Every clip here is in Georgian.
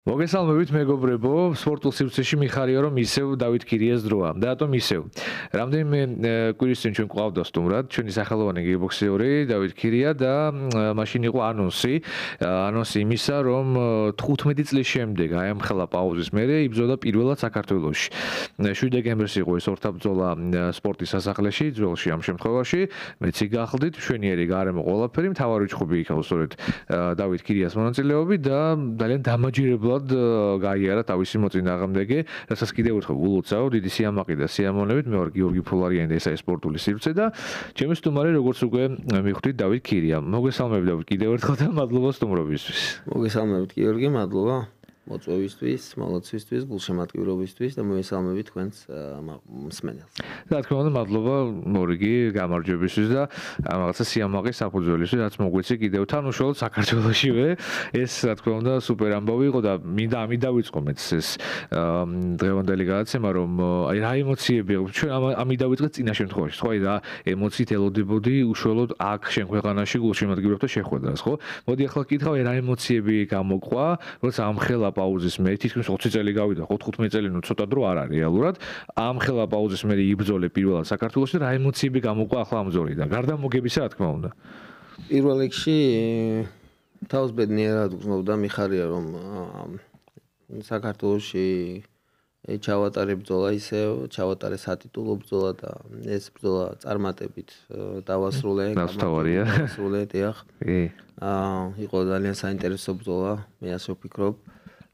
მოგესალმებით მეგობრებო, სპორტულ სივრცეში მიხარია რომ ისევ დავით კირიას დროა. და რატომ ისევ? რამდენიმე კვირის წინ ჩვენ ყავდა სტუმრად, ჩვენი სახელოვანი გეიბოქსერი დავით კირია და მაშინ იყო ანონსი იმისა, რომ 15 წლის შემდეგ აემხელა პაუზის მერე იბრძოდა პირველად საქართველოში. 7 დეკემბერს იყო ეს ორთაბრძოლა სპორტის სასახლეში, ძველში ამ შემთხვევაში, მეც გახლდით, მშვენიერი გარემო ყველაფერი, მთავარი რიცხვები იქაო სწორედ დავით კირიას მონაწილეობით და ძალიან დამაჯერებლად გაიარა თავისი მოწინააღმდეგე, რასაც კიდევ ერთხელ გულოცავ, დიდი სიამაყე და სიამოვნებით, მე ვარ გიორგი ფულარიანი და ესაა სპორტული სივრცე და ჩემი სტუმარი როგორც უკვე მივხვდით დავით კირია. მოგესალმებით დავით კიდევ ერთხელ და მადლობა სტუმრობისთვის. მოგესალმებით გიორგი, მადლობა მოწვევისთვის, მოლოცვისთვის, გულშემატკივრობისთვის და მოგესალმებით თქვენს მსმენელს. რა თქმა უნდა, მადლობა მორიგი გამარჯვებისთვის და რაღაცა სიამაყის საფუძველისთვის, რაც მოგვეცი კიდევ თან უშუალოდ საქართველოშივე. ეს რა თქმა უნდა სუპერ ამბავი იყო და მინდა ამით დავიწყო მეც ეს დღევანდელი გადაცემა, რომ აი რა ემოციები აქვს. ჩვენ ამით დავიწყეთ წინა შემთხვევაში, ხო, აი რა ემოციით ელოდებოდი უშუალოდ აქ შენ ქვეყანაში გულშემატკივრებთან შეხვედრას, ხო? მოდი ახლა კითხავ, რა ემოციები გამოყვა, როცა ამხელა პაუზის მე თითქმის 20 წელი გავიდა, ხო 15 წელი ნუ ცოტა დრო არ არის რეალურად. ამხელა პაუზის მე იბრძოლე პირველად საქართველოში და რა ემოციები გამოყვა ახლა ამ ბრძოლიდან. გარდა მოგებისა, რა თქმა უნდა. პირველ რიგში თავს ბედნიერად გრძნობდა, მიხარია რომ საქართველოში ჩავატარე ბრძოლა ისევ, ჩავატარე სატიტულო ბრძოლა და ეს ბრძოლა წარმატებით დავასრულე, დავასრულე, დიახ. იყო ძალიან საინტერესო ბრძოლა, მე ასე ვფიქრობ.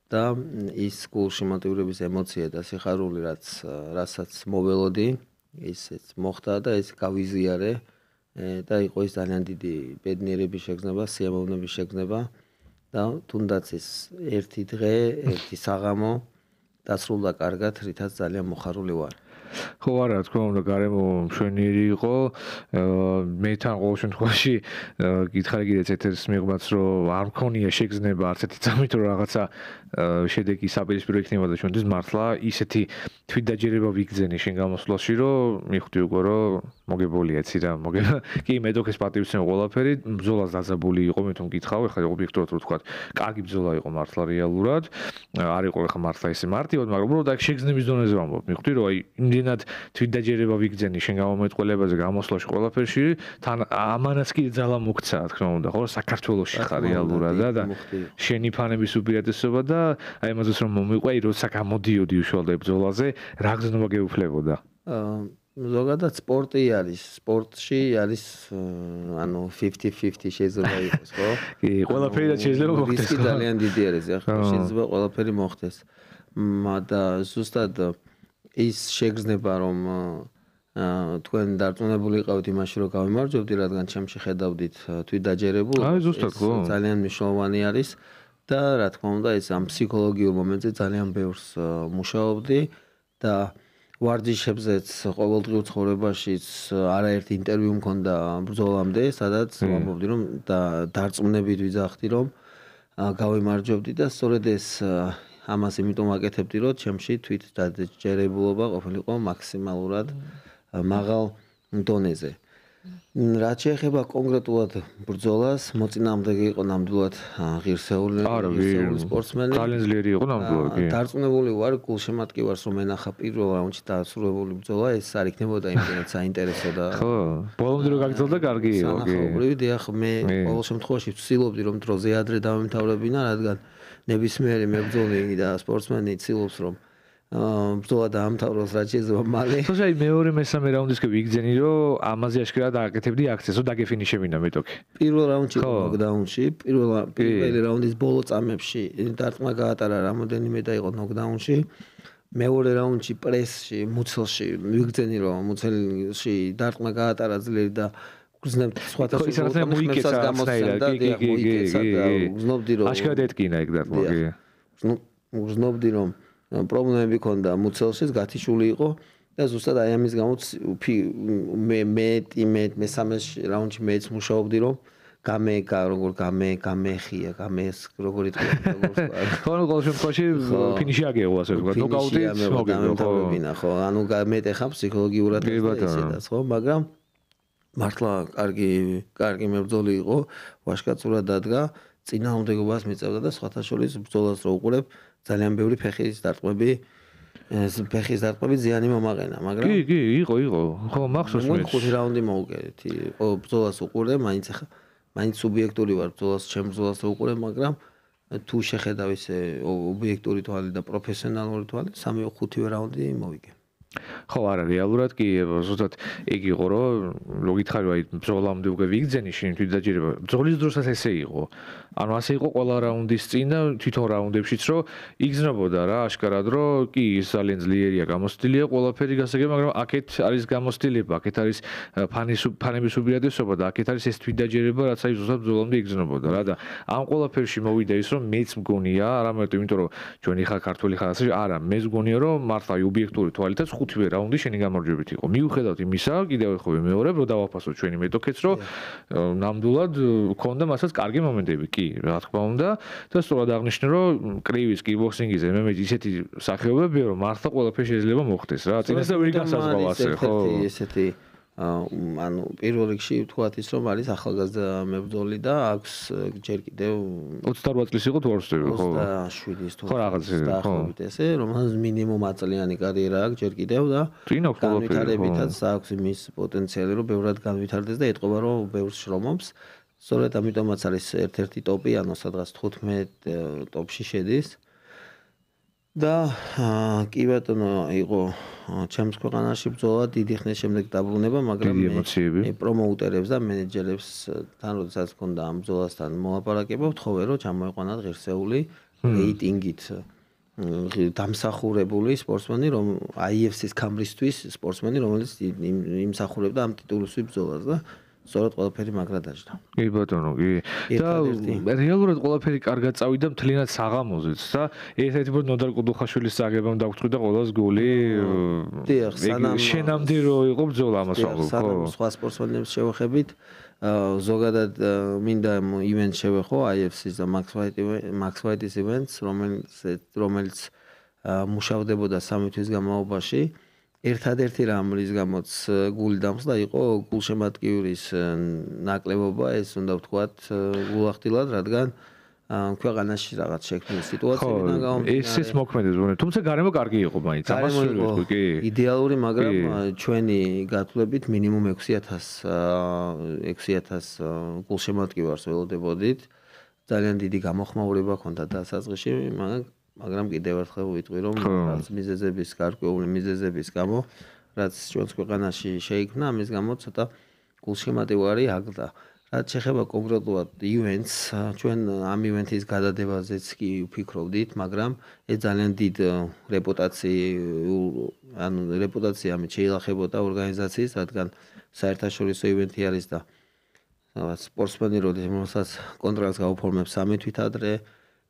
და ის გულშემატკივრების ემოცია და სიხარული რასაც მოველოდი, ისეც მოხდა და ეს გავიზიარე და იყო ის ძალიან დიდი ბედნიერების შეგრძნება, სიამოვნების შეგრძნება და თუნდაც ეს ერთი დღე, ერთი საღამო დასრულდა კარგად, რითაც ძალიან მოხარული ვარ. ხო არა, რა თქმა უნდა, გარემო მშვენიერი იყო. მე თან ყოველ შემთხვევაში გითხარი კიდეც ეთერს მიღმაც, რომ არ მქონია შეგრძნება არც ერთი წამით, რომ რაღაცა შედეგი საპირისპირო იქნება და ჩვენთვის მართლა ისეთი თვითდაჯერება ვიგრძენი შენ გამოსვლაში, რომ მიხვდი უკვე, რომ მოგებოლია იცი რა, კი მე დოქეს პატივცემ ყველაფერი, ბრძოლას დაძაბული იყო, მე თუ მკითხავ, ეხლა ობიექტურად რო ვთქვა, კარგი ბრძოლა იყო მართლა რეალურად. არ იყო ეხლა მართლა ისე მარტივად, მაგრამ უბრალოდ აქ შეგრძნების დონეზე ვამბობ. მიხვდი, რომ აი იმდენად თვითდაჯერება ვიგრძენი შენ გამომეტყველებაზე, გამოსვლაში ყველაფერში, თან ამანაც კიდე ძალა მოგცა, რა თქმა უნდა, ხო, საქართველოში ხარ რეალურად და შენი ფანების უპირატესობა და აი ამაზეც რომ მომიყვე, როცა გამოდიოდი უშუალოდ ბრძოლაზე, რა გზნობა გეუფლებოდა? ზოგადად სპორტი არის, სპორტში არის ანუ 50-50 შეიძლება იყოს, ხო? კი, ყველაფერი რაც შეიძლება მოხდეს. რისკი ძალიან დიდი არის, ახლა შეიძლება ყველაფერი მოხდეს. და ზუსტად ის შეგრძნება რომ თქვენ დარწმუნებული იყავით იმაში რომ გავიმარჯვებდი, რადგან ჩემში ხედავდით თვითდაჯერებულ, ძალიან მნიშვნელოვანი არის და რა თქმა უნდა ეს ამ ფსიქოლოგიურ მომენტზე ძალიან ბევრს მუშაობდი და ვარჯიშებზეც ყოველდღიურ ცხოვრებაშიც არაერთი ინტერვიუ მქონდა ბრძოლამდე, სადაც ვამბობდი რომ დარწმუნებით ვიძახდი რომ გავიმარჯვებდი და სწორედ ეს ამას იმიტომ ვაკეთებდი, რომ ჩემში თვითდაჯერებულობა ყოფილიყო მაქსიმალურად მაღალ დონეზე. რაც შეეხება კონკრეტულად ბრძოლას, მოწინააღმდეგე იყო ნამდვილად ღირსეული სპორტსმენი. ძალიან ძლიერი იყო ნამდვილად, კი. დარწმუნებული ვარ გულშემატკივარს რომ ენახა პირველ რაუნდში დასრულებული ბრძოლა, ეს არ იქნებოდა იმდენად საინტერესო და ხო, ბოლომდე რო გაგრძელდა, კარგი იყო, კი. სანახაობრივი, დიახ, მე ყოველ შემთხვევაში ვცდილობდი რომ დროზე ადრე დავემთავრებინა, რადგან ნებისმიერი მებრძოლი და სპორტსმენი ცდილობს რომ ბრძოლა დაამთავროს რაც შეიძლება მალე. თორსა აი მეორე მესამე რაუნდისკენ ვიგძენი რომ ამაზე აშკარად აკეთებდი აქციას, რომ დაგეფინიშებინა მეტოქი. პირველ რაუნდში ნოკდაუნში, პირველი რაუნდის ბოლო წამებში დარტყმა გაატარა რამოდენიმე და იყო ნოკდაუნში. მეორე რაუნდში პრესში, მუცელში ვიგძენი რომ მუცელში დარტყმა გაატარა ძლიერი და გრძნებთ სხვათა მოიკეცა გამოსცემდა და გრძნობდი რომ აშკარად ეთკინა ეგ დარტყმა, კი. გრძნობდი რომ პრობლემები ქონდა მუცელშიც, გათიშული იყო და ზუსტად აი ამის გამო მესამე რაუნდში მეც მუშაობდი რომ გამეხია, როგორ ითქვა. ხო, ყოველ შემთხვევაში ფინიში აგეღო ასე ვთქვათ, ნოკაუტი მოგებინა, ხო, ანუ მეტეხა ფსიქოლოგიურად ესედაც, ხო, მაგრამ მართლა კარგი მებრძოლი იყო, ვაშკაცურად დადგა წინააღმდეგობას მიწევდა და სხვათა შორის ბრძოლას რო უყურებ ძალიან ბევრი ფეხის დარტყმები ზიანი მომაყენა, მაგრამ კი, იყო. ხო, მახსოვს მე. 5 რაუნდი მოუგერეთი. ხო, ბრძოლას უყურე, მაინც სუბიექტური ვარ ბრძოლას, ჩემ ბრძოლას რო უყურე, მაგრამ თუ შეხედავ ისე ობიექტური თვალით და პროფესიონალური თვალით, 3-5 რაუნდი მოვიგე. ხო, არა, რეალურად კი, ზუსტად ეგ იყო, რომ ლოგიკარი აი ბრძოლამდე უკვე ვიგძენი შენ თვითდაჯერება. ბრძოლის დროსაც ესე იყო. ანუ ასე იყო ყველა რაუნდის წინ და თვითონ რაუნდებშიც, რომ იგზნობოდა რა, აშკარად, რომ კი ის ძალიან ძლიერია, გამოცდილია ყველაფერი გასაგები, მაგრამ აქეთ არის გამოცდილება, აქეთ არის ფანების უპირატესობა და აქეთ არის ეს თვითდაჯერება, რაც აი ზუსტად ბრძოლამდე იგზნობოდა რა და ამ ყველაფერში მოვიდა ის, რომ მეც მგონია, არა მარტო იმიტომ, რომ ჩვენი ხარ ქართველი ხარ ასე, არა, მეც მგონია, რომ მართლა ობიექტური თვალითაც 5-ვე რაუნდი შენი გამარჯვებით იყო. მიუხედავად იმისა, კიდევ ეხობი მეორე, რომ დავაფასოთ ჩვენი მეტოქეც, რომ ნამდვილად ქონდა მასაც კარგი მომენტები, კი, რა თქმა უნდა, და სწორად აღნიშნე, რომ კრივის კიკბოქსინგიზე მე ისეთი სახეობებია, რომ მართლა ყველაფერი შეიძლება მოხდეს რა. წინასწარ ვერ გასაზღვრა ასე, ხო? ესეთი ანუ პირველ რიგში ვთქვათ ის რომ არის ახალგაზრდა მებრძოლი და აქვს ჯერ კიდევ 28 წლის იყო თუ არ ვსწრები, ხო? 27-ის თუ ხო რაღაც ხო. ესე, რომელსაც მინიმუმ აწლიანი კარიერა აქვს ჯერ კიდევ და წინ აქვს ყველაფერი. განვითარებითაც აქვს იმის პოტენციალი რომ ბევრად განვითარდეს და ეტყობა რომ ბევრს შრომობს. სწორედ ამიტომაც არის ერთ-ერთი ტოპი, ანუ სადღაც 15 ტოპში შედის. და კი ბატონო იყო ჩემს ქვეყანაში ბრძოლა დიდი ხნის შემდეგ დაბრუნება, მაგრამ მე პრომოუტერებს და მენეჯერებს თან როდესაც მქონდა ამ ბრძოლასთან მოლაპარაკება, ვთხოვე რომ ჩამოეყვანათ ღირსეული რეიტინგით დამსახურებული სპორტსმენი, რომ IFC-ის ქამრისთვის სპორტსმენი, რომელიც იმსახურებდა ამ ტიტულისთვის ბრძოლას და სწორად ყველაფერი მაგრად დაждდა. კი ბატონო, კი. და რეალურად ყველაფერი კარგად წავიდა მთლიანად საღამოზეც და ერთ-ერთი ბრო ნოდარ კუდუხაშვილის წაგებამ დაგვწყვიტა ყველას გოლი. დიახ, სანამ შენამდე რო იყო ბრძოლა ამას ვაღო, ხო? სხვა სპორტსმენებს შევეხებით, ზოგადად მინდა ივენტს შევეხო IFC-ს და Max Fight-ის ივენტს, რომელიც მუშავდებოდა 3 თვის განმავლობაში. ერთადერთი რამ რის გამოც გული დამხსდა იყო გულშემატკივრის ნაკლებობა, ეს უნდა ვთქვათ გულახდილად, რადგან ქვეყანაში რაღაც შექმნილი სიტუაციიდან გამომდინარე. ესეც მოქმედებს, თუმცა გარემო კარგი იყო მაინც, ამას ვერ ვიტყვი, კი. იდეალური, მაგრამ ჩვენი გათვლებით მინიმუმ 6,000 გულშემატკივარს ველოდებოდით. ძალიან დიდი გამოხმაურება ჰქონდა დასაწყისში, მაგრამ კიდევ ერთხელ ვიტყვი, რომ რაც მიზეზების გარკვეული მიზეზების გამო, რაც ჩვენს ქვეყანაში შეიქმნა, ამის გამო ცოტა გულშემატკივარი აგდა. რაც შეეხება კონკრეტულად ივენტს, ჩვენ ამ ივენთის გადადებაზეც კი ვფიქრობდით, მაგრამ ეს ძალიან დიდ რეპუტაცია ამით შეილახებოდა ორგანიზაციის, რადგან საერთაშორისო ივენთი არის და სპორტსმენი რომელსაც კონტრაქტს გაუფორმებს 3 თვით ადრე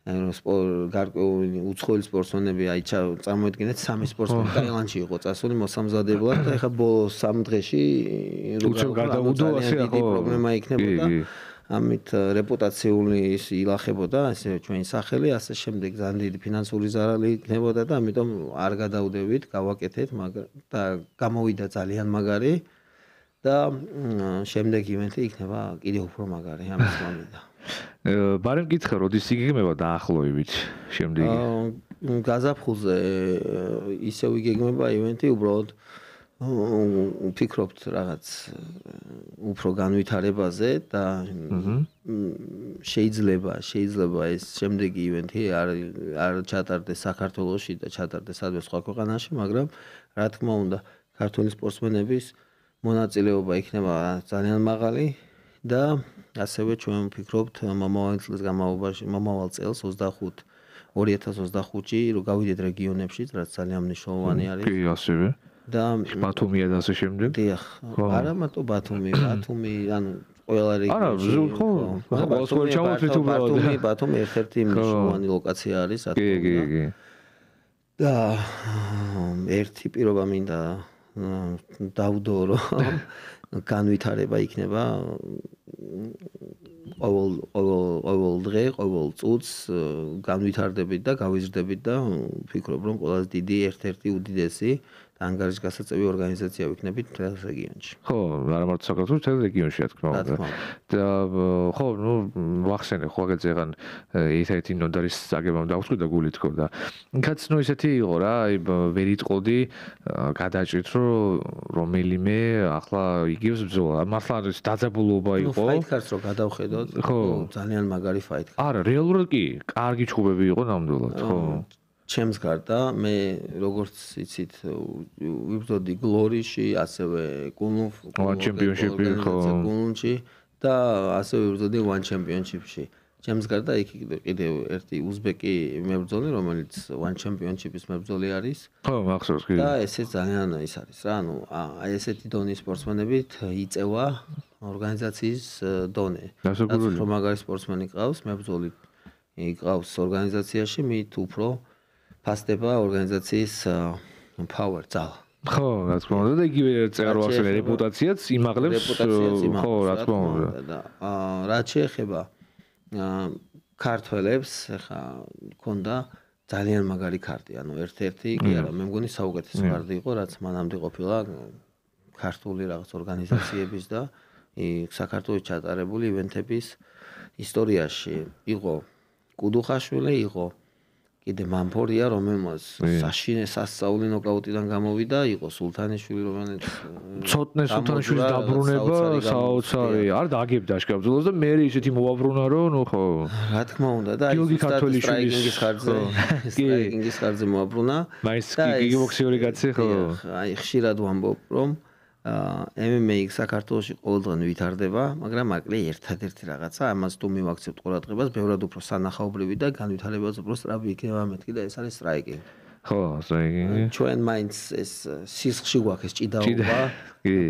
გარკვეული უცხოელი სპორტსმენები აი წარმოიდგინეთ 3 სპორტსმენი ტაილანდში იყო წასული მოსამზადებლად და ეხლა ბოლო 3 დღეში გადაუდო ასე ხო პრობლემა იქნებოდა ამით რეპუტაციული ის ილახებოდა ესე ჩვენი სახელი ასე შემდეგ ძალიან დიდი ფინანსური ზარალი იქნებოდა და ამიტომ არ გადაუდევით გავაკეთეთ და გამოვიდა ძალიან მაგარი და შემდეგ ივენთი იქნება კიდევ უფრო მაგარი ამის გამო ბარემ გითხრა, როდის იგეგმება დაახლოებით შემდეგი? გაზაფხულზე ისევ იგეგმება ივენთი, უბრალოდ ვფიქრობთ რაღაც უფრო განვითარებაზე და შეიძლება ეს შემდეგი ივენთი არ ჩატარდეს საქართველოში და ჩატარდეს სადღაც სხვა ქვეყანაში, მაგრამ რა თქმა უნდა, ქართული სპორტსმენების მონაწილეობა იქნება ძალიან მაღალი და ასევე ჩვენ ვფიქრობთ მომავალ წელს განმავლობაში, მომავალ წელს 2025-ში რომ გავიდეთ რეგიონებში, რაც ძალიან მნიშვნელოვანი არის. კი, ასევე. და ბათუმია და ასე შემდეგ. დიახ. არა მარტო ბათუმი, ანუ ყველა რეგიონში. არა, ხო, ყველას ვერ ჩამოთვლით უბრალოდ. ბათუმი ერთ-ერთი მნიშვნელოვანი ლოკაცია არის, რა თქმა უნდა. კი. და ერთი პირობა მინდა დავდო რომ განვითარება იქნება ყოველ დღე, ყოველ წუთს განვითარდებით და გავიზრდებით და ვფიქრობ რომ ყველაზე დიდი ერთ-ერთი უდიდესი და ანგარიშგასაწევი ორგანიზაცია ვიქნებით მთელ რეგიონში. ხო, არა მარტო საქართველოს, მთელ რეგიონში რა თქმა უნდა. და ხო, ნუ ვახსენე ხო აგეც ეგან ერთ-ერთი ნოდარის წაგებამ დავწყვიტა გული თქო და კაც ნუ ისეთი იყო რა, აი ვერ იტყოდი გადაჭრით რომ რომელიმე ახლა იგივს ბრძოლა. მართლა დაძაბულობა იყო. ნუ ფაით კარდს რო გადავხედოთ, ხო, ძალიან მაგარი ფაით კარდი. არა, რეალურად კი, კარგი ჩხუბები იყო ნამდვილად, ხო. ჩემს გარდა მე როგორც იცით ვიბრძოდი გლორიში, ასევე One Championship-ი ხო გუნდში და ასევე ვიბრძოდი One Championship-ში. ჩემს გარდა იქ კიდევ ერთი უზბეკი მებრძოლი, რომელიც One Championship-ის მებრძოლი არის. ხო, მახსოვს კი. და ესე ძალიან ის არის რა, ანუ აი ესეთი დონის სპორტსმენებით იწევა ორგანიზაციის დონე. რაც უფრო მაგარი სპორტსმენი ყავს, მებრძოლი იყავს ორგანიზაციაში, მით უფრო ფასდება ორგანიზაციის power ძალა. ხო, რა თქმა უნდა და იგივე წეროას რეპუტაციაც იმაღლებს, ხო, რა თქმა უნდა. და რაც შეეხება ქართველებს, ხა მქონდა ძალიან მაგარი კარტი, ანუ ერთ-ერთი კი არა, მე მგონი საუკეთესო კარტი იყო, რაც მანამდე ყოფილა ქართული რაღაც ორგანიზაციების და საქართველოს ჩატარებული ივენთების ისტორიაში. იყო კუდუხაშვილი, იყო კიდე მამფორია, რომელმაც სასწაული ნოკაუტიდან გამოვიდა, იყო სულთანიშვილი, რომელიც ცოტნე სულთანიშვილის დაბრუნება საოცარი, არ დაგებდა აშკარად ბრძოლას და მე ისეთი მოვაბრუნა რომ ნუ ხო. რა თქმა უნდა და გიორგი ქართველიშვილის სტრაიკინგის ხარჯზე მოვაბრუნა. მაინც კიკბოქსერი კაცი ხო. აი ხშირად ვამბობ რომ MMA საქართველოში ყოველდღე ვითარდება, მაგრამ აკლი ერთადერთი რაღაცა, ამას თუ მივაქცევთ ყურადღებას, ბევრად უფრო სანახაობრივი და განვითარებაც უფრო სწრაფი იქნება მეთქი და ეს არის სტრაიკინგი. ხო, სტრაიკინგი. ჩვენ მაინც ეს სისხლში გვაქვს ეს ჭიდაობა,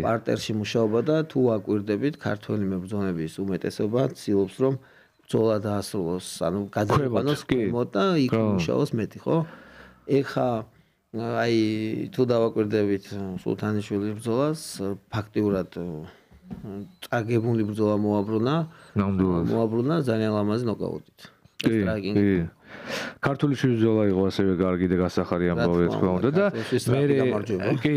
პარტერში მუშაობა და თუ აკვირდებით ქართველი მებრძოლების უმეტესობა ცდილობს რომ ბრძოლა დაასრულოს, ანუ გადაიყვანოს ქვემოთ და იქ მუშაოს მეტი, ხო? ეხა აი თუ დავაკვირდებით სულთანიშვილის ბრძოლას, ფაქტიურად წაგებული ბრძოლა მოაბრუნა, მოაბრუნა ძალიან ლამაზი ნოკაუტით. კი. ქართული ბრძოლა იყო ასევე კარგი და გასახარი ამბავი თქმა უნდა და მე კი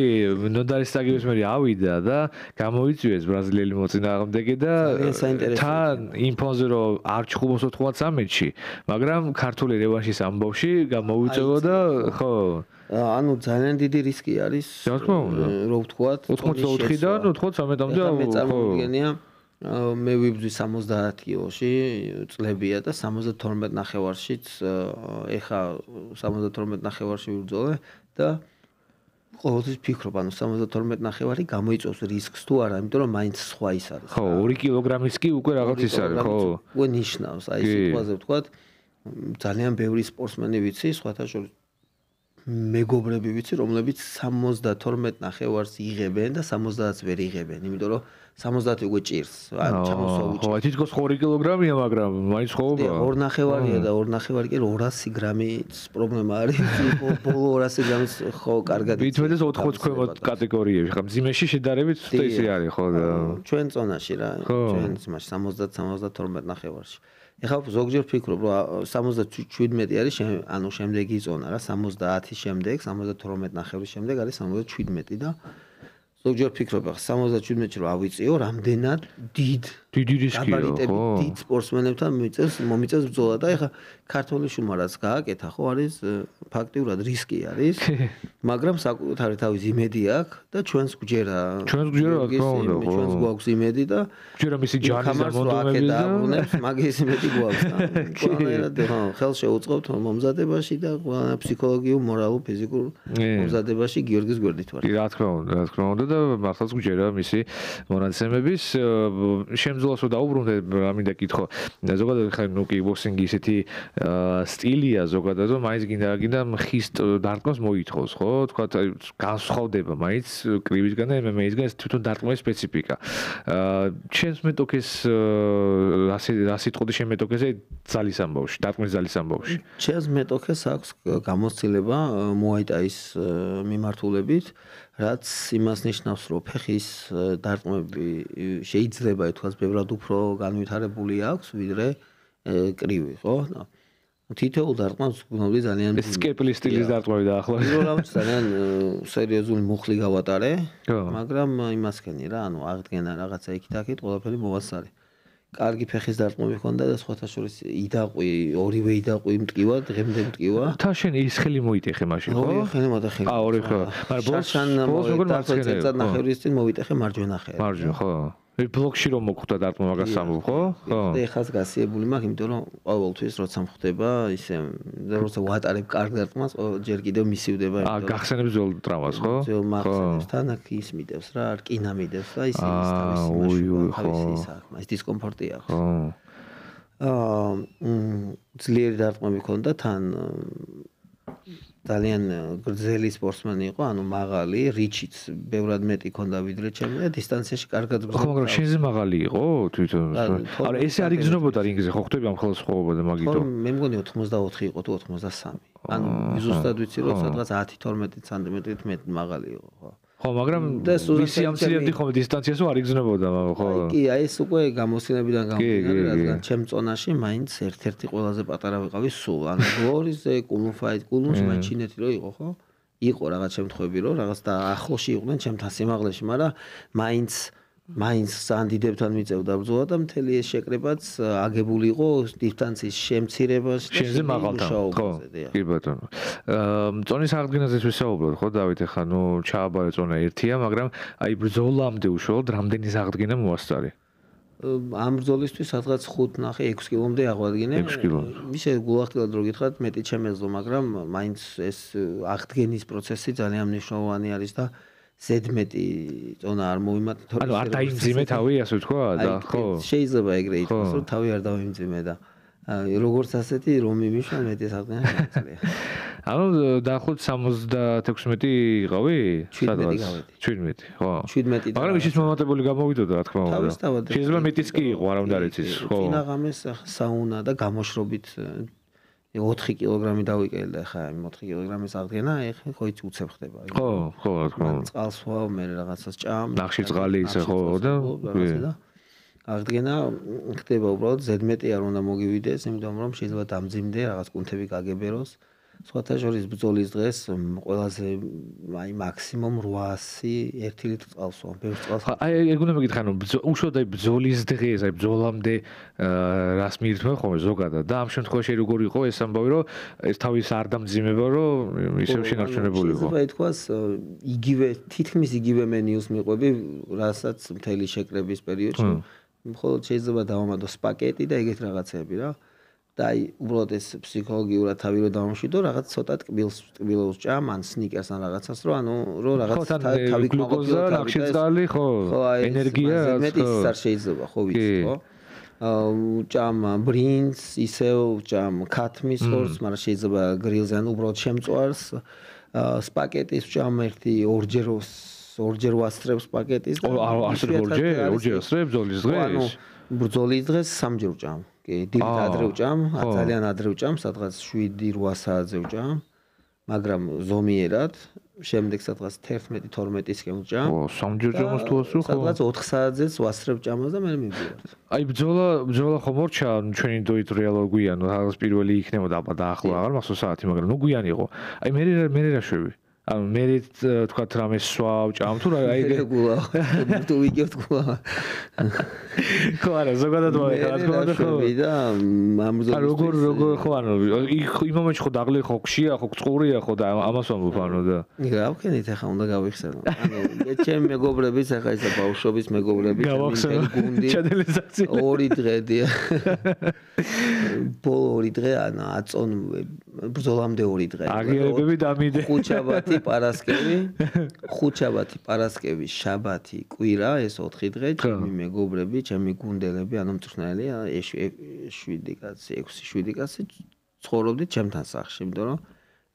ნოდარის წაგების მე ავიდა და გამოიწვიეს ბრაზილიელი მოწინააღმდეგე და თან იმპონზე რომ არ ჩხუბოსო თქვა 13-ში, მაგრამ ქართული რევანშის ამბავში გამოიწვევა და ხო ანუ ძალიან დიდი რისკი არის. რა თქმა უნდა. რო ვთქვათ 84-დან 93-მდე ხო. მე ვიბრძვი 70 კილოში წლებია და 72 ნახევარშიც ეხა 72 ნახევარში ვიბრძოლე და ყოველთვის ფიქრობ, ანუ 72 ნახევარი გამოიწვევს რისკს თუ არა, იმიტომ რომ მაინც სხვა ის არის. ხო, 2 კილოგრამის კი უკვე რაღაც ის არის, ხო. უკვე ნიშნავს, აი სიტყვაზე ვთქვათ, ძალიან ბევრი სპორტსმენი ვიცი, სხვათა შორის მეგობრები ვიცი, რომლებიც 72 ნახევარს იღებენ და 70-ს ვერ იღებენ, იმიტომ რომ 70 უკვე ჭირს, ჩამოსაუჭი. ხო, თითქოს 2 კილოგრამია, მაგრამ მაინც ხოვობა. 2 ნახევარია და 2 ნახევარი კი 200 გრამის პრობლემა არის. ბოლო 200 გრამის ხო კარგად. ვითმეტეს 80 ქვემოთ კატეგორიებში, ხა მძიმეში შედარებით ისე არის, ხო და ჩვენ ზონაში რა, ჩვენ ზონაში 70-72 ნახევარში. ეხლა ზოგჯერ ვფიქრობ, რომ 77 არის, ანუ შემდეგი ზონა რა, 70-ის შემდეგ, 72 ნახევრის შემდეგ არის 77 და ზოგჯერ ვფიქრობ, ახლა 77-ში რომ ავიწიო, რამდენად დიდი რისკია, ხო? დიდ სპორტსმენებთან მომიწევს ბრძოლა და ეხლა ქართული შუმა რაც გააკეთა, ხო, არის ფაქტიურად რისკი არის, მაგრამ საკუთარი თავის იმედი აქვს და ჩვენს გვჯერა. ჩვენს გვჯერა, რა თქმა უნდა, ხო. ჩვენს გვაქვს იმედი და გვჯერა მისი ჯანის დამონდომები და მაგის იმედი გვაქვს. ყველანაირად ხელ შეუწყობთ მომზადებაში და ფსიქოლოგიურ, მორალურ, ფიზიკურ მომზადებაში გიორგის გვერდით ვარ. კი, რა თქმა უნდა და მართლაც გვჯერა მისი მონაცემების შემძლოს რომ დაუბრუნდე, ამინდა კითხო. ზოგადად ხა ნუ კიკბოქსინგი ისეთი სტილია ზოგადად რომ მაინც გინდა ხის დარტყმას მოითხოვს, ხო? თქვა განსხვავდება მაინც კრივისგან და MMA-ისგან ეს თვითონ დარტყმის სპეციფიკა. ჩვენს მეტოქეს რა სიტყოდი შენ მეტოქეზე ძალის ამბავში, დარტყმის ძალის ამბავში. ჩვენს მეტოქეს აქვს გამოცდილება მოაიტაის მიმართულებით, რაც იმას ნიშნავს, რომ ფეხის დარტყმები შეიძლება ითქვას ბევრად უფრო განვითარებული აქვს, ვიდრე კრივი, ხო? თითოეულ დარტყმას გუნოდი ძალიან სკეპლის სტილის დარტყმები დაახლოებით. პირველ რამში ძალიან სერიოზული მუხლი გავატარე, მაგრამ იმასქენი რა, ანუ აღდგენა რაღაცა იქით-აქით ყველაფერი მოვასწარე. კარგი ფეხის დარტყმები ჰქონდა და სხვათა შორის იდაყვი, ორივე იდაყვი მტკივა, დღემდე მტკივა. თან შენ ის ხელი მოიტეხე მაშინ, ხო? ორი ხელი მოდახე. ორი ხელი. მაგრამ ბოლოს როგორ მარცხენა? წელწად ნახევრის წინ მოვიტეხე მარჯვენა ხელი. მარჯვენა, ხო. ბლოკში რომ მოხვდა დარტყმა მაგას ამბობ, ხო? ხო. და ეხაც გასიებული მაქვს, იმიტომ რომ ყოველთვის როცა მხდება, ისე როცა ვატარებ კარგ დარტყმას, ჯერ კიდევ მისივდება, იმიტომ რომ გახსენებს ძველ ტრავმას, ხო? ძველ მახსენებს თან აქ ის მიდევს რა, რკინა მიდევს და ის თავის იმაში, ის დისკომფორტია, ხო? ძლიერი დარტყმები ჰქონდა თან ძალიან გრძელი სპორტსმენი იყო, ანუ მაღალი, რიჩიც ბევრად მეტი ჰქონდა ვიდრე ჩემი და დისტანციაში კარგად გრძელობდა. ხო, მაგრამ შენზე მაღალი იყო თვითონ. არა, ესე არ იგრძნობოდა რინგზე, ხო ხტები ამ ხოლმე სხვაობოდა მაგითო. ხო, მე მგონი 84 იყო თუ 83. ანუ ზუსტად ვიცი რომ სადღაც 10-12 სანტიმეტრით მეტ მაღალი იყო, ხო. ხო, მაგრამ ვისი ამცირებდი ხოლმე დისტანციას არ იგრძნობოდა, ხო. კი, აი ეს უკვე გამოსინებიდან გამომდინარე, რადგან ჩემ წონაში მაინც ერთ-ერთი ყველაზე პატარა ვიყავი სულ. ანუ გლორიზე, კულუნფაით, კულუნში მაინც ჩინეთი რო იყო, ხო? იყო რაღაც შემთხვევები რომ რაღაც და ახლოში იყვნენ ჩემთან სიმაღლეში, მაგრამ მაინც სანდიდებთან მიწევდა ბრძოლა და მთელი ეს შეკრებაც აგებული იყო დისტანციის შემცირებაში და შენზე მაღალთან, ხო? კი ბატონო. წონის აღდგენაზეც ვისაუბროთ, ხო, დავით, ახლა ნუ ჩააბარე წონა ერთია, მაგრამ აი ბრძოლამდე უშუალოდ რამდენის აღდგენა მოასწარი? ამ ბრძოლისთვის სადღაც 5.5-6 კილომდე აღვადგინე. 6 კილომდე. ისე გულახდილად რო გითხრათ, მეტი ჩემეძლო, მაგრამ მაინც ეს აღდგენის პროცესი ძალიან მნიშვნელოვანი არის და ზედმეტი წონა არ მოვიმატე. ანუ არ დაიმძიმე თავი, ასე ვთქვა და ხო. შეიძლება ეგრე ითქვას, რომ თავი არ დავიმძიმე და როგორც ასეთი რომ მიმიშვა მეტი აღდგენა შეძლია. ანუ დაახლოებით 76 იყავი? 17, ხო. 17. მაგრამ ისიც მომატებული გამოვიდოდა, რა თქმა უნდა. შეიძლება მეტიც კი იყო, არ უნდა რეცის, ხო. წინაღამეს საუნა და გამოშრობით 4 კილოგრამი დავიკელდა ხა 4 კილოგრამის აღდგენა, ეხლა ხო იცი უცებ ხდება. ხო, ხო, რა თქმა უნდა. წყალს ვაო, მე რაღაცას ჭამ. ნახში წყალი ისე ხო და აღდგენა ხდება უბრალოდ ზედმეტი არ უნდა მოგივიდეს, იმიტომ რომ შეიძლება დამძიმდე, რაღაც კუნთები გაგებეროს. სხვათა შორის ბრძოლის დღეს ყველაზე აი მაქსიმუმ 800 1 ლიტრი წყალს ვამ, ბევრ წყალს. აი ეგ უნდა მეკითხა, ანუ უშუალოდ აი ბრძოლის დღეს, აი ბრძოლამდე რას მიირთმევ ხოლმე ზოგადად და ამ შემთხვევაში როგორ იყო ეს ამბავი, რომ ეს თავის არ დამძიმება, რომ ისევ შენარჩუნებული იყო. შეიძლება ითქვას, თითქმის იგივე მენიუს მიყვები, რასაც მთელი შეკრების პერიოდში. მხოლოდ შეიძლება დავამატო სპაგეტი და ეგეთ რაღაცები რა. და აი უბრალოდ ეს ფსიქოლოგიურად თავი რო დავამშვიდო, რაღაც ცოტა ტკბილოს ჭამ, ან სნიკერს ან რაღაცას, რომ ანუ რომ რაღაც თავი გლუკოზა, ნახში წყალი, ხო, ენერგია, მეტი ის არ შეიძლება, ხო ვიცი, ხო? ჭამ ბრინს, ისევ ჭამ ქათმის ხორცს, მაგრამ შეიძლება გრილზე ან უბრალოდ შემწვარს, სპაგეტის ჭამ ორჯერ ვასწრებს სპაგეტის და ორჯერ ასრებ ბრძოლის დღეს? ანუ ბრძოლის დღეს 3ჯერ ვჭამ. კი, დილით ადრე ვჭამ, ძალიან ადრე ვჭამ, სადღაც 7-8 საათზე ვჭამ, მაგრამ ზომიერად, შემდეგ სადღაც 11-12-ისკენ ვჭამ. 3ჯერ ჭამოს თუ ასრო, ხო? სადღაც 4 საათზეც ვასწრებ ჭამას და მე მივდივარ. აი ბრძოლა ხომ მორჩა, ჩვენი დოით რეალურ გვიან, რაღაც პირველი იქნებოდა და ახლა აღარ მახსოვს საათი, მაგრამ ნუ გვიანი იყო. აი მე რა შვები? ანუ მე თქვათ რამე სვავ ჭამ თუ რა აი ეგულა თუ ვიგებთ გულა ხო არა ზოგადად რა თქმა უნდა ხო და როგორ ხო ანუ იმ მომენტში ხო დაღლი ხო ხშია ხო წყურია ხო და ამას ვამბობ ანუ და რა ვქენით ახლა უნდა გავიხსენო ანუ ჩემ მეგობრების ახლა ისა ბავშვობის მეგობრები ჩემი გუნდი ჩადელიზაცია 2 დღედია ბოლო 2 დღე ანუ აწონ ბრძოლამდე 2 დღე აგიერებები დამიდე ხუთშაბათი, პარასკევი, შაბათი, კვირა, ეს 4 დღე, ჩემი მეგობრები, ჩემი გუნდელები, ანუ მწვრთნელი, 7 კაცი, 6-7 კაცი ცხოვრობდით ჩემთან სახლში, იმიტომ რომ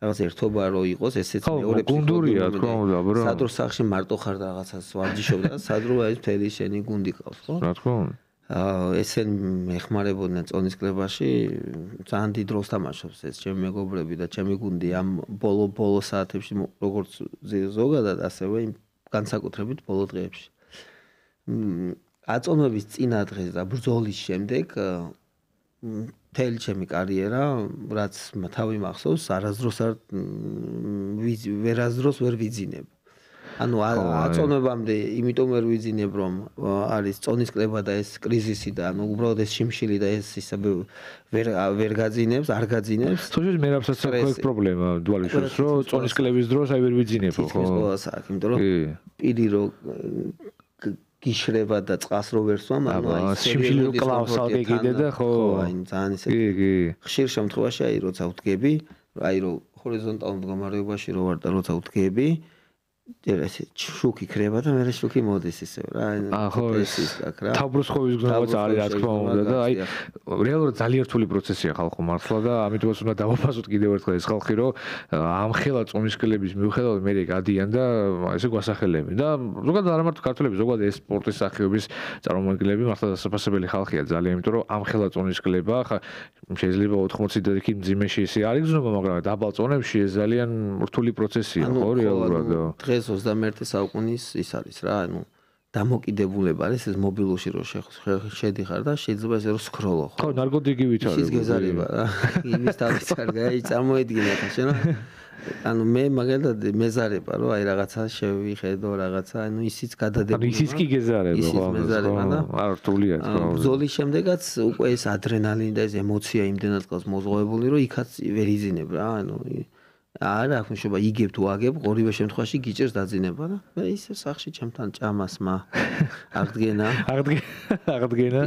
რაღაც ერთობა რო იყოს, ესეც მეორე გუნდურია, თქო უნდა, ბრო. სადრო სახლში მარტო ხარ და რაღაცას ვარჯიშობ და სადრო აი მთელი შენი გუნდი ყავს, ხო? რა თქმა უნდა. ესენ მეხმარებოდნენ წონის კლებაში, ძალიან დიდ დროს თამაშობს ეს ჩემი მეგობრები და ჩემი გუნდი ამ ბოლო საათებში, როგორც ზოგადად, ასევე განსაკუთრებით ბოლო დღეებში. აწონების წინა დღეს და ბრძოლის შემდეგ მთელი ჩემი კარიერა, რაც თავი მახსოვს, არასდროს ვერ ვიძინებ. ანუ აწონებამდე იმიტომ ვერ ვიძინებ, რომ არის წონის კლება და ეს კრიზისი და ანუ უბრალოდ ეს შიმშილი და ეს ისა ვერ გაძინებს, არ გაძინებს. თორემ მე რასაც აქვს პრობლემა დვალიშვილს, რომ წონის კლების დროს აი ვერ ვიძინებ, ხო? ყველა საქმე, იმიტომ რომ პირი რო გიშრება და წყას რო ვერ სვამ, ანუ აი შიმშილი რო კლავს ალგე კიდე და ხო, აი ძალიან ისეთი. ხშირ შემთხვევაში აი როცა ვდგები, აი რო ჰორიზონტალურ მდგომარეობაში რო ვარ და როცა ვდგები ეს შუქი ქრება და მე შუქი მოდის ისევ რა. ხო, ეს თავბრუსხოვის გზნობაც არის რა თქმა უნდა და აი რეალურად ძალიან რთული პროცესია ხალხო მართლა და ამიტომაც უნდა დავაფასოთ კიდევ ერთხელ ეს ხალხი რომ ამხელა წონის კლების მიუხედავად მე გადიან და ესე გვასახელები და ზოგადად არა მარტო ქართველები ზოგადად ეს სპორტის სახეობის წარმომადგენლები მართლა დასაფასებელი ხალხია ძალიან იმიტომ რომ ამხელა წონის კლება ხა შეიძლება 80 და იქ მძიმეში ესე არის გზნობა მაგრამ დაბალ წონებში ეს ძალიან რთული პროცესია ხო რეალურად დღეს 21 საუკუნის ის არის რა, ანუ დამოკიდებულება არის ეს მობილურში რო შედიხარ და შეიძლება ესე რომ სკროლო ხო. ხო, ნარკოტიკივით არის. ის გეზარება რა. იმის თავის კარგი, აი წარმოედგინე ხა შენ რა. ანუ მე მაგალითად მეზარება რომ აი რაღაცა შევიხედო რაღაცა, ანუ ისიც გადადება. ანუ ისიც კი გეზარება ხო. არ რთულია თქო. ბრძოლის შემდეგაც უკვე ეს ადრენალინი და ეს ემოცია იმდენად ყავს მოზღვეული რომ იქაც ვერ იზინებ რა, ანუ არა, ხმშობა იგებ თუ აგებ, ორივე შემთხვევაში გიჭერს დაძინება და მე ისე სახში ჩემთან ჭამასმა აღდგენა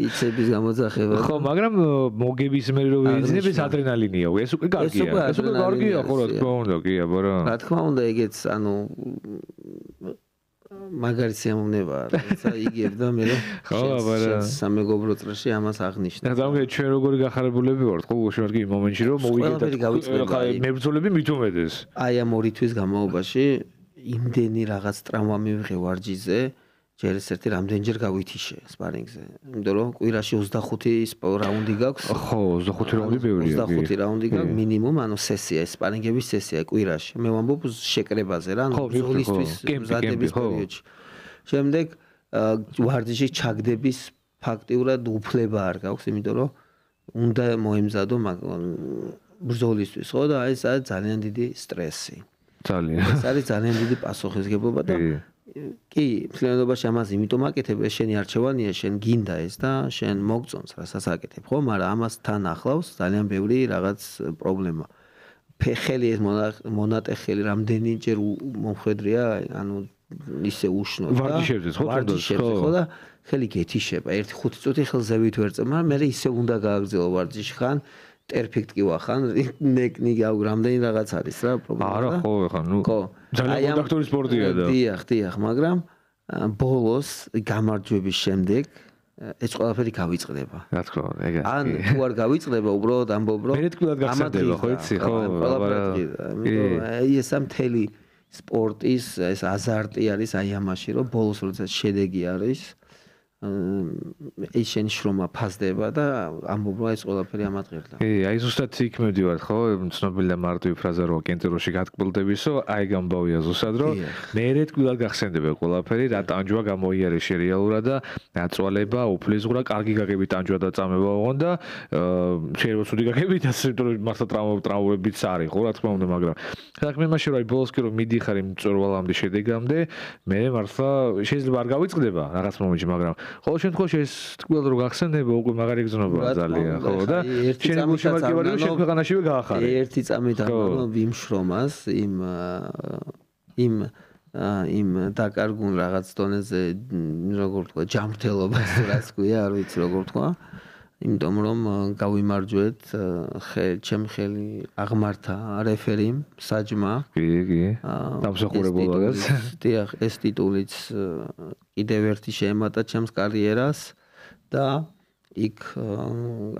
იცების გამოძახება. ხო, მაგრამ მოგების მე რო ვიძინებ ეს ადრენალინია, ეს უკვე კარგია. ეს უკვე კარგია ხო რა თქმა უნდა, კი აბა რა. რა თქმა უნდა, ეგეც ანუ მაგარი სიამოვნება, როცა იგებ და მე სამეგობრო წრეში ამას აღნიშნე. და დამგე ჩვენ როგორი გახარებულები ვართ, ხო, უშუალოდ კი მომენტში რომ მოვიგეთ და მებრძოლები მithumedes. აი ამ 2 თვის განმავლობაში იმდენი რაღაც ტრავმა მივიღე ვარჯიშზე, ჯერ ერთი რამდენჯერ გავითიშე სპარინგზე. იმიტომ რომ კვირაში 25 რაუნდი გაქვს. ხო, 25 რაუნდი ბევრია. 25 რაუნდი გაქვს მინიმუმ, ანუ სესია, სპარინგების სესია კვირაში. მე ვამბობ შეკრებაზე რა, ანუ ბრძოლისთვის მზადების პერიოდში. შემდეგ ვარჯიშის ჩაგდების ფაქტიურად უფლება არ გაქვს, იმიტომ რომ უნდა მოემზადო ბრძოლისთვის, ხო და ეს არის ძალიან დიდი სტრესი. ძალიან. ეს არის ძალიან დიდი პასუხისგებლობა და კი, მთლიანობაში ამას იმიტომ აკეთებ, ეს შენი არჩევანია, შენ გინდა ეს და შენ მოგწონს რასაც აკეთებ, ხო, მაგრამ ამასთან ახლავს ძალიან ბევრი რაღაც პრობლემა. ხელი ეს მონატეხელი რამდენიჯერ მომხედრია, ანუ ისე უშნო და ვარჯიშებზე ხო და ხელი გეთიშება, 1-5 წუთი ხელზევით ვერ წე, მაგრამ მე ისე უნდა გააგრძელო ვარჯიში ხან პერფექტ კი ვახან, ნეკნი რამდენი რაღაც არის რა პრობლემა. არა ხო, ხა ნუ ძალიან კონტაქტური სპორტია და. დიახ, მაგრამ ბოლოს გამარჯვების შემდეგ ეს ყველაფერი გავიწყდება. რა თქმა უნდა, ეგ არის. ან თუ არ გავიწყდება, უბრალოდ ამბობ რომ მერეთკვლად გახსენდება, ხო იცი, ხო? ეს მთელი სპორტის ეს აზარტი არის აი ამაში, რომ ბოლოს როცა შედეგი არის ეს შენი შრომა ფასდება და ამბობ რომ ეს ყველაფერი ამატყირდა. კი, აი ზუსტად იქ მივდივართ, ხო? ცნობილი და მარტივი ფრაზა რომ კენტეროში გატკბილდებისო, აი გამბავია ზუსტად რომ მერეთკვლად გახსენდება ყველაფერი, რა ტანჯვა გამოიარეს რეალურად და აწვალება, უფლისღვრა, კარგი გაგებით ტანჯვა და წამება ოღონ და შეიძლება ცუდი გაგებით, იმიტომ რომ მართლა ტრავმებიც არის, ხო, რა თქმა უნდა, მაგრამ საქმე იმაში რომ აი ბოლოს კი რომ მიდიხარ იმ მწვერვალამდე შედეგამდე, მე მართლა შეიძლება არ გავიწყდება რაღაც მომენტში, მაგრამ ყოველ შემთხვევაში ეს თკბილად რო გახსენდება, უკვე მაგარი გზნობაა ძალიან, ხო და შენი გულშემატკივარი რომ შენ ქვეყანაშივე გაახარე. ერთი წამით ამბობ იმ შრომას, იმ დაკარგულ რაღაც დონეზე, როგორ თქვა, ჯანმრთელობას რაც ქვია, არ ვიცი როგორ თქვა. იმიტომ რომ გავიმარჯვეთ, ჩემ ხელი აღმართა რეფერიმ საჯმა. კი. დამსახურებულადაც. დიახ, ეს ტიტულიც კიდევ ერთი შეემატა ჩემს კარიერას და იქ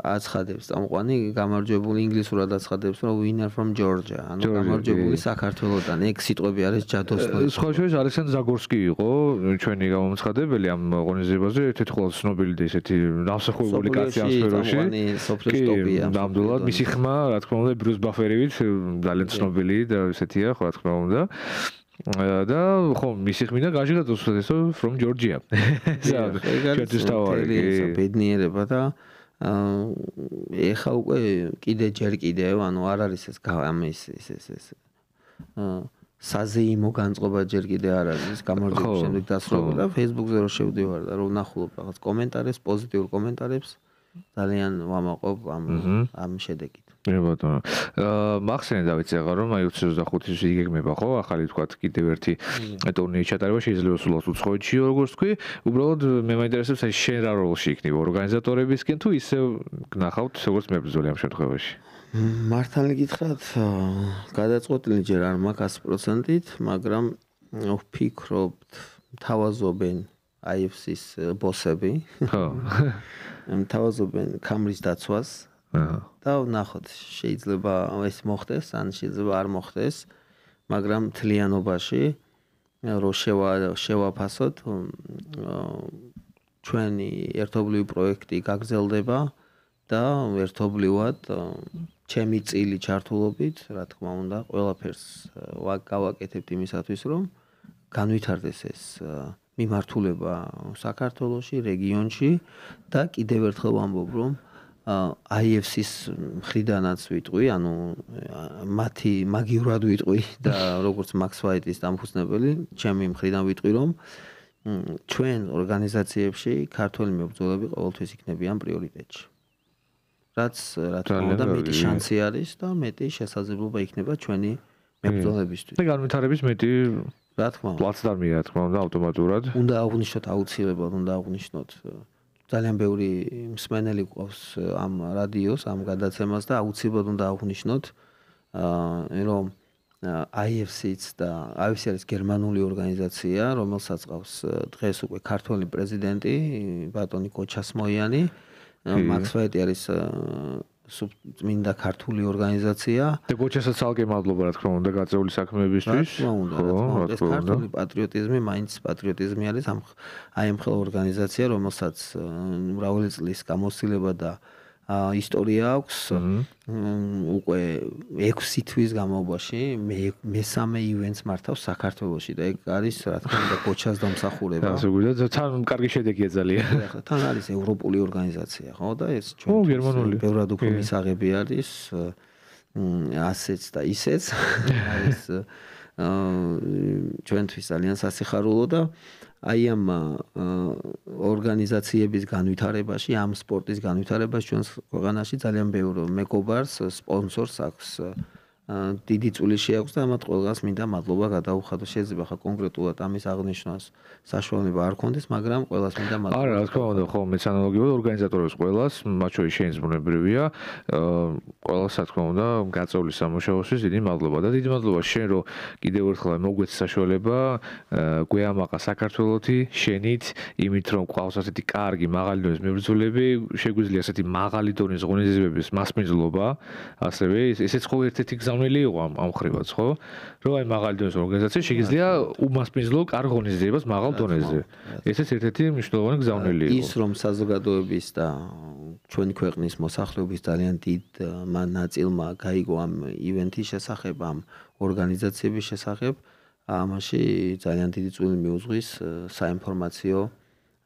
აცხადებს წამყვანი გამარჯვებული ინგლისურად აცხადებს რომ winner from Georgia, ანუ გამარჯვებული საქართველოსთან. ეგ სიტყვები არის ჯადოსნური. სხვა შორის ალექსანდრ ზაგორსკი იყო ჩვენი გამომცხადებელი ამ ღონისძიებაზე, ერთ-ერთი ყველაზე ცნობილი და ესეთი დამსახურებული კაცი ამ სფეროში. კი, ნამდვილად მისი ხმა, რა თქმა უნდა, ბრუს ბაფერივით ძალიან ცნობილი და ესეთია, ხო რა თქმა უნდა. და ხო მისი ხმიდან გაჟღერდა უბრალოდ from Georgia. ეს ბედნიერება და ეხა უკვე ჯერ კიდევ, ანუ არ არის ეს საზეიმო განწყობა ჯერ კიდევ არ არის, გამარჯვების შემდეგ დასრულდა და Facebook-ზე რო შევდივარ და რო ვნახულობ რაღაც კომენტარებს, პოზიტიურ კომენტარებს, ძალიან ვამაყობ ამ შედეგით. მე ბატონო. მახსენე დავიწერა რომ აი 25-ის იგეგმება ხო, ახალი თქვა კიდევ ერთი ტურნირი ჩატარება შეიძლება სულ უცხოეთში როგორც თქვი, უბრალოდ მე მაინტერესებს აი შენ რა როლში იქნებ ორგანიზატორებისკენ თუ ისევ გნახავთ როგორც მებრძოლი ამ შემთხვევაში. მართალი გითხრათ, გადაწყვეტილი ჯერ არ მაქვს 100%-ით, მაგრამ ვფიქრობთ თავაზობენ IFC-ის ბოსები. ხო. თავაზობენ კამრის დაცვას. და ვნახოთ, შეიძლება ეს მოხდეს, ან შეიძლება არ მოხდეს, მაგრამ თლიანობაში რო შევაფასოთ, ჩვენი ერთობლივი პროექტი გაგრძელდება და ერთობლივად ჩემი წილი ჩართულობით, რა თქმა უნდა, ყველაფერს გავაკეთებთ იმისათვის, რომ განვითარდეს ეს მიმართულება საქართველოში, რეგიონში და კიდევ ერთხელ ვამბობ, რომ IFC-ის მხრიდანაც ვიტყვი, ანუ მათი მაგივრად ვიტყვი და როგორც Max White-ის დამფუძნებელი, ჩემი მხრიდან ვიტყვი, რომ ჩვენ ორგანიზაციებში ქართველი მებრძოლები ყოველთვის იქნებიან პრიორიტეტში. რაც რა თქმა უნდა მეტი შანსი არის და მეტი შესაძლებლობა იქნება ჩვენი მებრძოლებისთვის. და განვითარების მეტი რა თქმა უნდა პლატფორმი რა თქმა უნდა ავტომატურად. უნდა აღვნიშნოთ აუცილებლად, უნდა აღვნიშნოთ ძალიან ბევრი მსმენელი გვყავს ამ რადიოს, ამ გადაცემას და აუცილებლად უნდა აღვნიშნოთ, რომ IFC-ც და IFC არის გერმანული ორგანიზაცია, რომელსაც ყავს დღეს უკვე ქართველი პრეზიდენტი, ბატონი კოჩასმოიანი, Max White არის წმინდა ქართული ორგანიზაცია. და კოჩასაც ცალკე მადლობა რა თქმა უნდა გაწეული საქმეებისთვის. ეს ქართული პატრიოტიზმი, მაინც პატრიოტიზმი არის აი ამ ხელ ორგანიზაცია, რომელსაც მრავალი წლის გამოცდილება და ისტორია აქვს. უკვე 6 თვის განმავლობაში მესამე ივენტს მართავს საქართველოში და ეგ არის რა თქმა უნდა კოჩას დამსახურება. და თან კარგი შედეგია ძალიან. თან არის ევროპული ორგანიზაცია, ხო და ეს ჩვენ გერმანული. ბევრად უფრო მისაღები არის ასეც და ისეც არის ჩვენთვის ძალიან სასიხარულო და აი ამ ორგანიზაციების განვითარებაში, ამ სპორტის განვითარებაში ჩვენს ქვეყანაში ძალიან ბევრ მეგობარს, სპონსორს აქვს დიდი წვლილი შეაქვს და ამათ ყველგანს მინდა მადლობა გადაუხადო. შეიძლება ხა კონკრეტულად ამის აღნიშვნას საშუალება არ ქონდეს, მაგრამ ყველას მინდა მადლობა. არა, რა თქმა უნდა, ხო, მეც ანალოგიურად ორგანიზატორებს ყველას, მათ შორის შენს ბუნებრივია, ყველას რა თქმა უნდა, გაწეული სამუშაოსთვის დიდი მადლობა და დიდი მადლობა შენ, რომ კიდევ ერთხელ მოგვეც საშუალება გვეამაყა საქართველოთი შენით, იმით რომ ყავს ასეთი კარგი მაღალი დონის მებრძოლები, შეგვიძლია ასეთი მაღალი დონის ღონისძიებების მასპინძლობა, ასევე ესეც ხო ერთ-ერთი გზავნილი იყო ამ ხრივაც, ხო? რომ აი მაღალი დონის ორგანიზაცია შეგიძლია უმასპინძლო კარგ ღონისძიებას მაღალ დონეზე. ესეც ერთ-ერთი მნიშვნელოვანი გზავნილი იყო. ის რომ საზოგადოების და ჩვენი ქვეყნის მოსახლეობის ძალიან დიდ ნაწილმა გაიგო ამ ივენთის შესახებ, ამ ორგანიზაციების შესახებ, ამაში ძალიან დიდი წვლილი მიუძღვის საინფორმაციო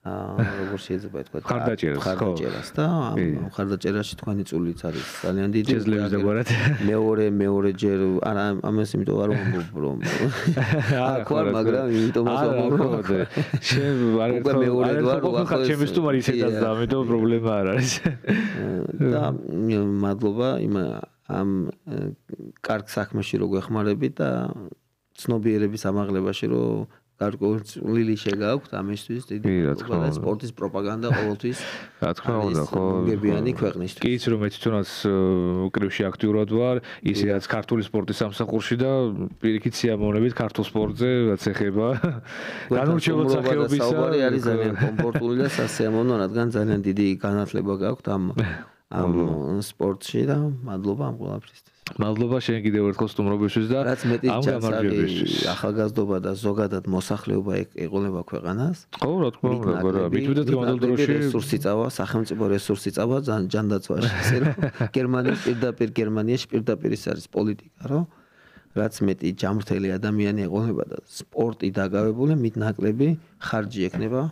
როგორ შეიძლება ითქვა ხარდაჭერას და ამ ხარდაჭერაში თქვენი წვლილიც არის ძალიან დიდი. მეორე ჯერ არა ამას იმიტომ არ ვამბობ რომ აქ ვარ, მაგრამ იმიტომ ვამბობ. შენ არ ერთხელ ჩემი სტუმარი ისედაც და ამიტომ პრობლემა არ არის. და მადლობა ამ კარგ საქმეში რო გვეხმარებით და ცნობიერების ამაღლებაში რო გარკვეული შეგაქვთ ამისთვის დიდი მადლობა და სპორტის პროპაგანდა ყოველთვის რა თქმა უნდა ხო გებიანი ქვეყნისთვის. კი იცი რომ მე თვითონაც კრივში აქტიურად ვარ, ისედაც ქართული სპორტის სამსახურში და პირიქით სიამოვნებით ქართულ სპორტზე რაც ეხება განურჩევლად სახეობისა. საუბარი არის ძალიან კომფორტული და სასიამოვნო, რადგან ძალიან დიდი განათლება გაქვთ ამ სპორტში და მადლობა ამ ყველაფრისთვის. მადლობა შენ კიდევ ერთხელ სტუმრობისთვის და ამ გამარჯვებისთვის. ახალგაზრდობა და ზოგადად მოსახლეობა ეყოლება ქვეყანას. ხო, რა თქმა უნდა, მithudet გამოდელ დროში რესურსი წავა, სახელმწიფო რესურსი წავა ჯანდაცვაში, ისე რომ გერმანიაში პირდაპირ ის არის პოლიტიკა, რომ რაც მეტი ჯამრთელი ადამიანი ეყოლება და სპორტი დაკავებული, მით ნაკლები ხარჯი ექნება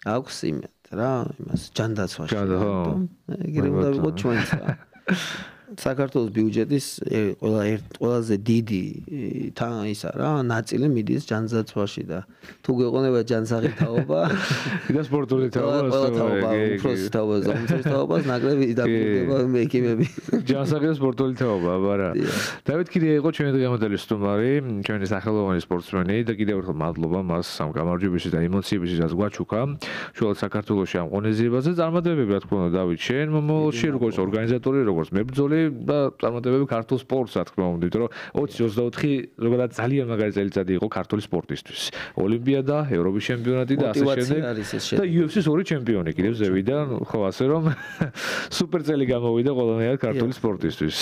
აქვს იმ რა, იმას ჯანდაცვაში. ეგრე უნდა ვიყოთ ჩვენც რა. საქართველოს ბიუჯეტის ყველაზე დიდი ისა რა, ნაწილი მიდის ჯანდაცვაში და თუ გეყონება ჯანსაღი თაობა და სპორტული თაობა, უფროსი თაობა, ზომის თაობას ნაკლები დაგუდება მექიმები. ჯანსაღი და სპორტული თაობა, აბარა. დავით კიდე იყო ჩვენი დღევანდელი სტუმარი, ჩვენი სახელოვანი სპორტსმენი და კიდევ ერთხელ მადლობა მას ამ გამარჯვებისთვის და ემოციებისთვის, რაც გვაჩუქა. შუალოდ საქართველოში ამ ღონისძიებაზე წარმატებები, რა თქმა უნდა, დავით, შენ მომავალში როგორც ორგანიზატორი, როგორც მებრძოლი და წარმატებები ქართულ სპორტს, რა თქმა უნდა, იმიტომ რომ 2024 ზოგადად ძალიან მაგარი წელიწადი იყო ქართული სპორტისთვის. ოლიმპიადა, ევროპის ჩემპიონატი და ასე შემდეგ. და UFC-ს 2 ჩემპიონი კიდევ ზევიდან, ხო, ასე რომ სუპერ წელი გამოვიდა ყველანაირად ქართული სპორტისთვის.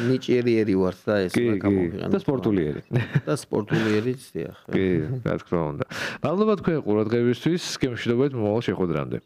ნიჭიერი ვართ და ეს გამოვიყენე. და სპორტულიერი. და სპორტულიერიც დიახ. კი, რა თქმა უნდა. მადლობა თქვენ ყურადღებისთვის, გემშვიდობებით მომავალ შეხვედრამდე.